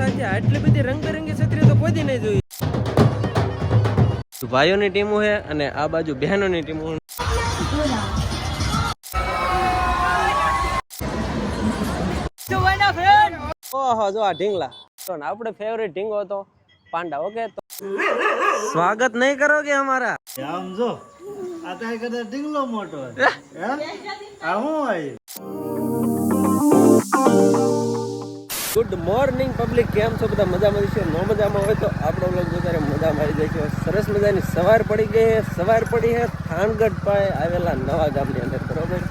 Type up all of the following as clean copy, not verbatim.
સાથે આટલી બધી રંગબેરંગી છત્રી તો કોઈ દી નહીં જોઈ. ભાઈઓની ટીમો છે અને આ બાજુ બહેનોની ટીમો. ઓહો જો આ ઢીંગલા આપણે ફેવરેટ ઢીંગો હતો પાંડા. ઓકે તો સ્વાગત નહીં કરોગે હમારા? આમ જો આ તો કદાચ ઢીંગલો મોટો હે આ હું આવી. ગુડ મોર્નિંગ પબ્લિક, કેમ છો બધા? મજામાં છે? નો મજામાં હોય તો આપણો વ્લોગ જોતા મજામાં આવી જાય છે. સરસ મજાની સવાર પડી ગઈ છે. સવાર પડી છે થાનગઢ પાસે આવેલા નવા ગામની અંદર, બરોબર.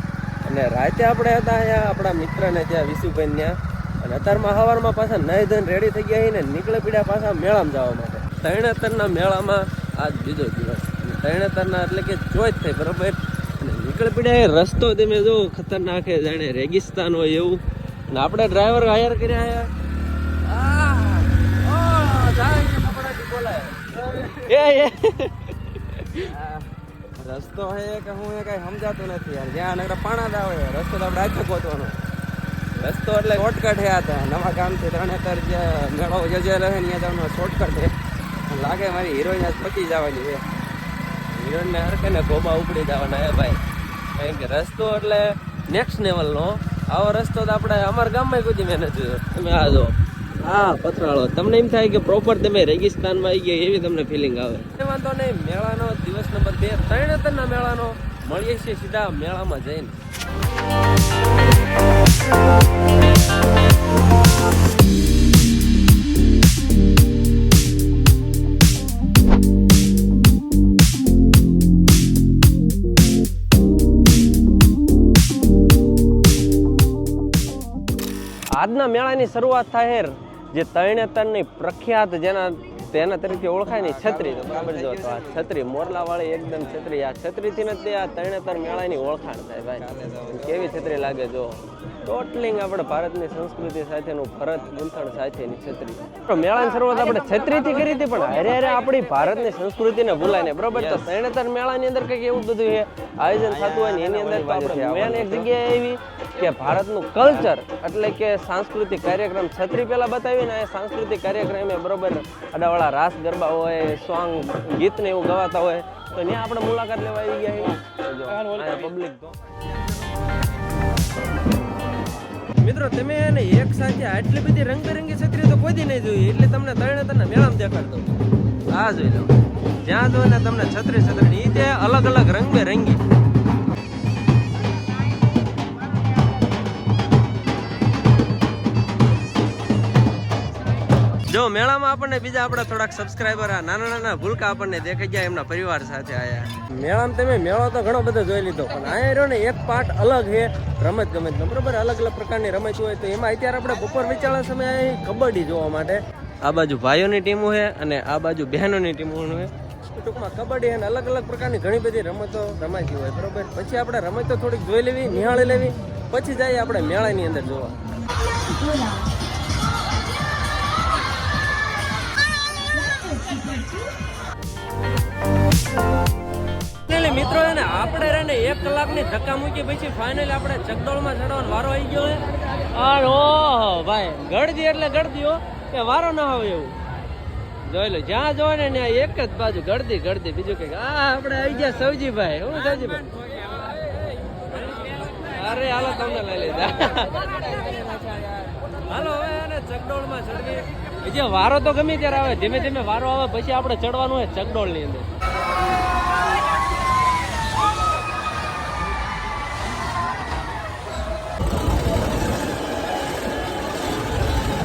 અને રાતે આપણે હતા અહીંયા આપણા મિત્રને ત્યાં વિશુભાઈ ત્યાં, અને અત્યારમાં સવારમાં પાછા નાહી ધોઈને રેડી થઈ ગયા ને નીકળી પડ્યા પાછા મેળામાં જવા માટે. તરણેતરના મેળામાં આજ બીજો દિવસ. તરણેતરના એટલે કે ચોથ થઈ, બરોબર. અને નીકળી પડ્યા એ રસ્તો તમે જો ખતરનાક છે, જાણે રેગિસ્તાન હોય એવું. અને આપણે ડ્રાઈવર હાયર કર્યા રસ્તો હે કે હું એ કઈ સમજાતું નથી યાર. જ્યાં નગર પાણા આવે રસ્તો તો આપણે આખે પહોંચવાનો રસ્તો, એટલે શોર્ટકટ હે. આ નવા ગામથી તરણેતર જે મેળો યોજાયેલો છે ત્યાં જવાનો શોર્ટકટ છે. લાગે મારી હિરોઈન આજ પતી જવાની છે. હિરોઈનને હરકે ને ગોબા ઉપડી જવાના હે ભાઈ, કારણ કે રસ્તો એટલે નેક્સ્ટ લેવલનો. આવો રસ્તો તો આપણે અમારા ગામમાં કોઈ મહેનત જોયો. તમે આ જો આ પથરાળો, તમને એમ થાય કે પ્રોપર તમે રેગિસ્તાનમાં આવી ગયા એવી તમને ફિલિંગ આવે. વાંધો નહીં, મેળાનો દિવસ નંબર 2 તરણેતરના મેળાનો. મળીએ છીએ સીધા મેળામાં જઈને. આજના મેળાની શરૂઆત થાય જે તરણેતરની પ્રખ્યાત તેના તરીકે ઓળખાય ને છત્રી. તો બરાબર જો તો આ છત્રી મોરલા વાળી એકદમ છત્રી, આ છત્રીથી નથી આ તરણેતર મેળાની ઓળખાણ થાય ભાઈ. કેવી છત્રી લાગે જો, ટોટલિંગ આપણે ભારતની સંસ્કૃતિ સાથેનું ભરત ગુંથણ સાથેની છત્રી. મેળાની શરૂઆત આપણે છત્રીથી કરી હતી, પણ હારે હારે આપણી ભારતની સંસ્કૃતિને ભૂલાય ને, બરોબર. તો તરણેતર મેળાની અંદર કંઈક એવું બધું છે આયોજન થતું હોય ને એની અંદર તો આપણે મેન એક જગ્યાએ એવી કે ભારતનું કલ્ચર એટલે કે સાંસ્કૃતિક કાર્યક્રમ છત્રી પહેલા બતાવીને એ સાંસ્કૃતિક કાર્યક્રમ એ બરોબર અડાવાળા રાસ ગરબા હોય, સોંગ ગીત ને એવું ગવાતા હોય, તો ત્યાં આપણે મુલાકાત લેવા આવી ગયા પબ્લિક. તો મિત્રો તમે એને એક સાથે આટલી બધી રંગબેરંગી છત્રી તો કોઈ દી નહીં જોઈ, એટલે તમને તરણેતરના મેળામાં દેખાડતો. આ જોઈ લો, જ્યાં જોઈ ને તમને છત્રી છત્રી એ તે અલગ અલગ રંગબેરંગી. જો મેળામાં આપણને બીજા આપણા થોડાક સબસ્ક્રાઈબર નાના નાના ભૂલકા આપણને દેખાઈ ગયા, એમના પરિવાર સાથે આયા. મેળામાં તમે મેળો તો ઘણો બધો જોઈ લીધો, પણ અહીંયા રહ્યો ને એક પાર્ટ અલગ છે રમત ગમતનો, બરોબર. અલગ અલગ પ્રકારની રમત હોય, તો એમાં અત્યારે આપણે બપોર વિચારણા સમયે અહીં કબડ્ડી જોવા માટે આ બાજુ ભાઈઓની ટીમો છે અને આ બાજુ બહેનોની ટીમો છે. ટૂંકમાં કબડ્ડી અને અલગ અલગ પ્રકારની ઘણી બધી રમતો રમાતી હોય, બરોબર. પછી આપણે રમતો થોડીક જોઈ લેવી, નિહાળી લેવી, પછી જઈએ આપણે મેળાની અંદર જોવા. મિત્રો એને આપણે રહીને 1 કલાકની ધક્કા મૂકી પછી ફાઇનલી આપણે ચકડોળમાં ચડવાનો વારો આવી ગયો છે. ઓહો ભાઈ, ગળદી એટલે ગળદી હો, કે વારો ના આવે એવું. જોઈ લો, જ્યાં જોવે ને ત્યાં એક જ બાજુ ગળદી ગળદી, બીજું કઈક. આપણે આવી ગયા સૌજીભાઈ. હું સૌજીભાઈ? અરે હાલો તમને લઈ લીધા. હાલો હવે એને ચકડોળમાં ચડવી. જે વારો તો ગમે ત્યારે આવે, ધીમે ધીમે વારો આવે પછી આપણે ચડવાનું હોય ચકડોળ ની અંદર.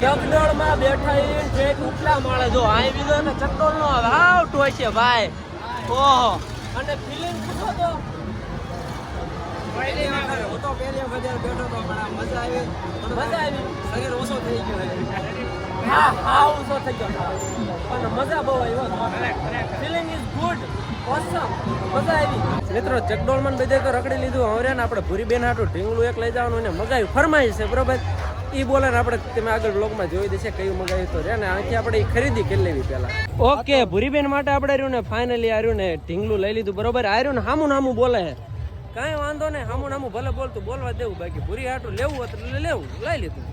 ચકડોળમાં બેઠા ટ્રેક ઉપલા માળે જો અહીં બીજો ને ચકડોળ નો હાવ ટોય છે ભાઈ. ઓહો, અને ફિલિંગ પૂછો તો હું તો પહેલી વખત બેઠો તો મજા આવી. શરીર ઓછો થઈ ગયો, હા ઓછો થઈ ગયો, પણ મજા બહુ આવી. ફિલિંગ ઇઝ ગુડ, ઓસમ, મજા આવી. મિત્રો ચકડોળમાં બધે તો રખડી લીધું. હવે ને આપણે ભૂરી બેન હાટું ઢીંગલું એક લઈ જવાનું ને મગાવ્યું, ફરમાઈ છે, બરોબર. એ બોલે ને આપણે તમે આગળ બ્લોગમાં જોઈ દેશે કયું મગાવ્યું તો રે ને. અહીંથી આપણે એ ખરીદી કરી લેવી પહેલા. ઓકે, ભૂરીબેન માટે આપણે રહ્યું ને ફાઇનલી આવ્યું ને ઢીંગલું લઈ લીધું, બરોબર. આવ્યું ને હામું નામું બોલે છે, કાંઈ વાંધો નહીં, હામું નામું ભલે બોલતું બોલવા દેવું, બાકી ભૂરી હાટું લેવું હતું લેવું, લઈ લીધું.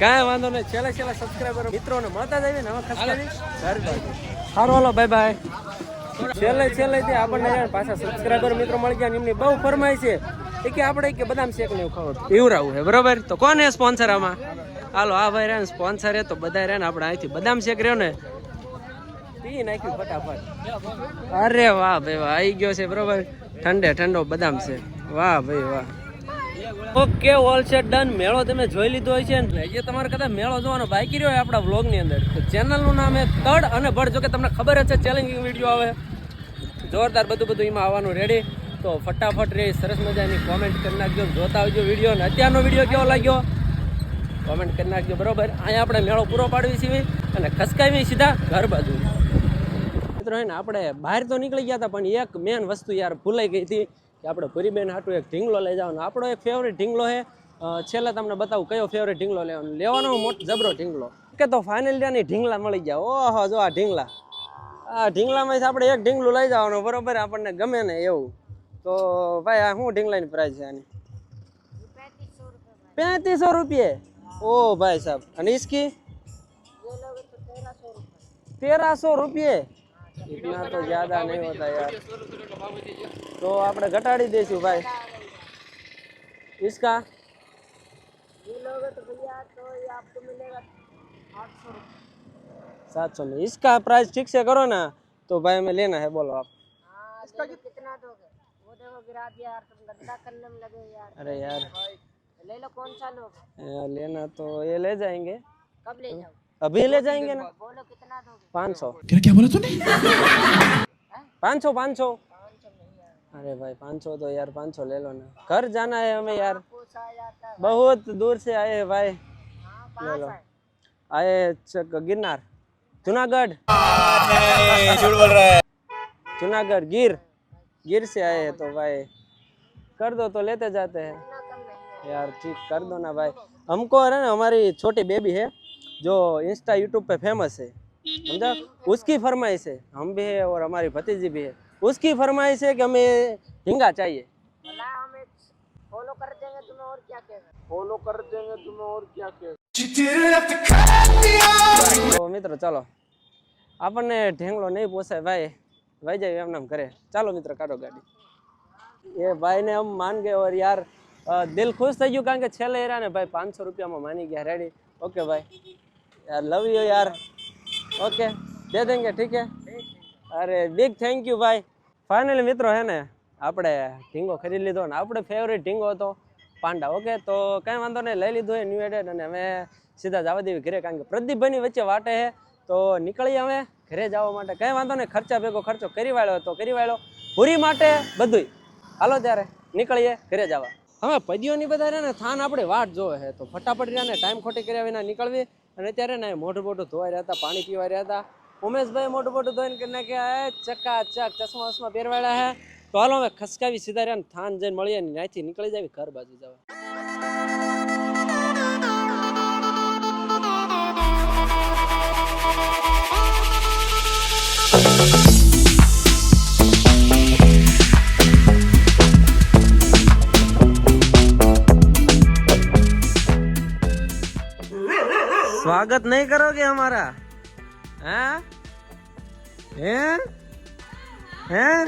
કાંઈ વાંધો નહીં, છેલ્લે સબસ્ક્રાઈબર મિત્રોને મળતા જ આવીને હવે ખસકાવી ઘર બાજુ. સારું હાલો, બાય બાય. છેલ્લે થી આપણને પાછા સબસ્ક્રાઈબર મિત્રો મળી ગયા. એમની બહુ ફરમાય છે કે આપણે કે બદામ શેક ને એવું ખાવું પીવરાવું છે, બરોબર? તો કોને સ્પોન્સર આમાં? હાલો, આ ભાઈ રહ્યા સ્પોન્સર હે, તો બધા રહ્યા ને આપણે અહીંથી બદામ શેક રહ્યો ને પી નાખ્યું ફટાફટ. અરે વાહ ભાઈ વાહ, આવી ગયો છે, બરોબર? ઠંડો બદામ છે. વાહ ભાઈ વાહ. Okay, all set done. મેળો તમે જોઈ લીધો હોય છે ને, જે તમારે કદાચ મેળો જોવાનો બાકી રહ્યો હોય આપણા વ્લોગ ની અંદર, તો ચેનલનું નામ છે તડ અને બળ. જો કે તમને ખબર જ છે ચેલેન્જિંગ વિડીયો આવે જોરદાર, બધું એમાં આવવાનું રેડી. તો ફટાફટ રે સરસ મજાની કોમેન્ટ કરી નાખજો, જોતા આવજો વિડીયો. ને અત્યારનો વિડીયો કેવો લાગ્યો કોમેન્ટ કરી નાખજો, બરોબર? અહીંયા આપણે મેળો પૂરો પાડવી છીએ અને ખસકાવી સીધા ઘર બાજુ. મિત્રો હે ને આપણે બહાર તો નીકળી ગયા હતા, પણ એક મેન વસ્તુ યાર ભૂલાઈ ગઈ હતી કે આપણે ભૂરીબેન હાટું એક ઢીંગલો લઈ જવાનો. આપણો એક ફેવરેટ ઢીંગલો છે. છેલ્લે તમને બતાવું કયો ફેવરેટ ઢીંગલો લેવાનો મોટો જબરો ઢીંગલો. કે તો ફાઇનલ ત્યાંની ઢીંગલા મળી ગયા. ઓહો, જો આ ઢીંગલા, આ ઢીંગલામાં આપણે એક ઢીંગલું લઈ જવાનું, બરોબર? આપણને ગમે ને એવું. તો ભાઈ આ શું ઢીંગલાની પ્રાઇસ છે આની? 3500 રૂપિયા. ओ भाई साहब, અને इसकी 1300 रुपये. इतना तो ज्यादा नहीं होता यार, तो આપણે ઘટાડી દઈશું ભાઈ. इसका ये लोगे तो भैया तो ये आपको मिलेगा 800 700 में. इसका प्राइस ठीक से करो ना, तो भाई हमें लेना है. बोलो आप. इसका कितना दोगे? वो देखो गिरा दिया यार, तुम गंदा करने में लगे यार. अरे यार ले लो, कौन सा लोगे? लेना तो ये ले जाएंगे. कब ले जाओ? अभी ले जाएंगे ना. बोलो कितना दोगे? 500. क्या बोला तूने? 500. अरे भाई 500 तो यार 500 ले लो ना, घर जाना है हमें यार, बहुत दूर से आए हैं भाई. ले लो. आए गिरनार, जूनागढ़. झूठ बोल रहा है. जूनागढ़ गिर से आए हैं, तो भाई कर दो तो लेते जाते हैं यार. ठीक कर दो ना भाई. हमको है ना, हमारी छोटी बेबी है जो इंस्टा यूट्यूब पे फेमस है, समझा? उसकी फरमाइश है. हम भी है और हमारी भतीजी भी है, उसकी फरमाइश है कि हमें झींगा चाहिए. हमें फॉलो कर देंगे तुम्हें और क्या कहेगा. तो मित्र चलो, આપણને ઢેંગલો નહીં પોસાય ભાઈ, ભાઈ જાય એમ નામ કરે. ચાલો મિત્ર, કાઢો ગાડી. ये भाई ने हम मान गए और यार दिल खुश થઈ ગયું, કારણ કે છેલ્લે એરા ને ભાઈ 500 રૂપિયામાં માની ગયા. રેડી? ओके भाई यार, लव यू यार. ओके दे देंगे, ठीक है. अरे बिग थैंक यू भाई. फाइनली મિત્રો હે ને આપણે ઢીંગો ખરીદી લીધો ને આપણે ફેવરેટ ઢીંગો હતો પાંડા. ઓકે, તો કાંઈ વાંધો નહીં, લઈ લીધું એ ન્યૂ એડેડ, અને અમે સીધા જવા દેવી ઘરે, કારણ કે પ્રદીપભાઈની વચ્ચે વાટે છે. તો નીકળીએ અમે ઘરે જવા માટે. કાંઈ વાંધો નહીં, ખર્ચા ભેગો ખર્ચો કરી વાળ્યો તો કરી વાળ્યો, પૂરી માટે બધુંય. હાલો ત્યારે નીકળીએ ઘરે જવા. હવે પદીઓની બધા ને થાન આપણે વાટ જોવે છે, તો ફટાફટ રહ્યા ને ટાઈમ ખોટી કર્યા વિના નીકળવી. અને અત્યારે ને મોઢું ધોવાઈ રહ્યા હતા, પાણી પીવા રહ્યા હતા. ઉમેશભાઈ મોઢું ધોઈને કરી નાખ્યા, ચકાચક ચશ્મા વસમાં પહેરવાડ્યા હે. તો હાલો હવે ખસકાવી સીધા રહ્યા ને થાન જઈને મળીએ ને ત્યાંથી નીકળી જાવી ઘર બાજુ જવા. स्वागत नहीं करोगे हमारा? हैं? हैं? हैं?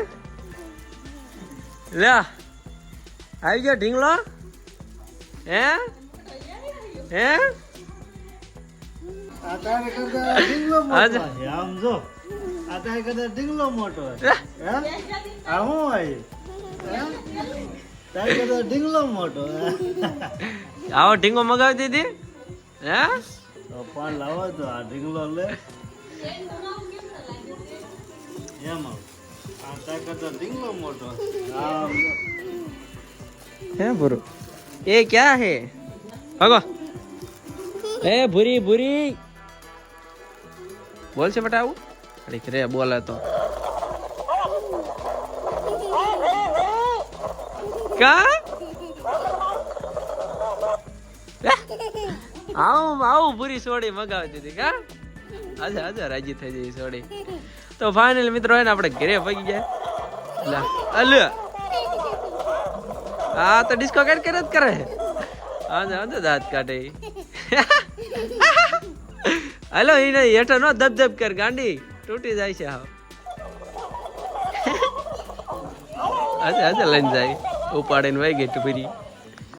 ले आई गया ढींगलो. हैं? हैं? આતારે કરતા ઢીંગલો મોટો છે. આમ જો, આતારે કરતા ઢીંગલો મોટો છે. હે? આ હું આવી? હે? તારે કરતા ઢીંગલો મોટો. આવો ઢીંગો મગાવી દીધી. હે? તો પણ લાવો તો આ ઢીંગલો લે. એમ આ તારે કરતા ઢીંગલો મોટો. આમ है बुरु, ये क्या है? भागो. ए बुरी बुरी बोल से बेटा. वो अरे रे बोला तो क्या? આવું પૂરી સોડી મગાવી દીધી કા. આજા આજા રાજી થઈ જઈ સોડી. તો ફાઇનલ મિત્રો હે ને આપણે ઘરે પગી ગયા. લા અલ હા તો ડિસ્કો કાઢ કરે જ કરે. આજા આજા દાંત કાઢે. હાલો એને હેઠો નો ધબધબ કર ગાંડી તૂટી જાય છે હાવ આજે લઈને જાય ઉપાડીને વહી ગઈ ટુપરી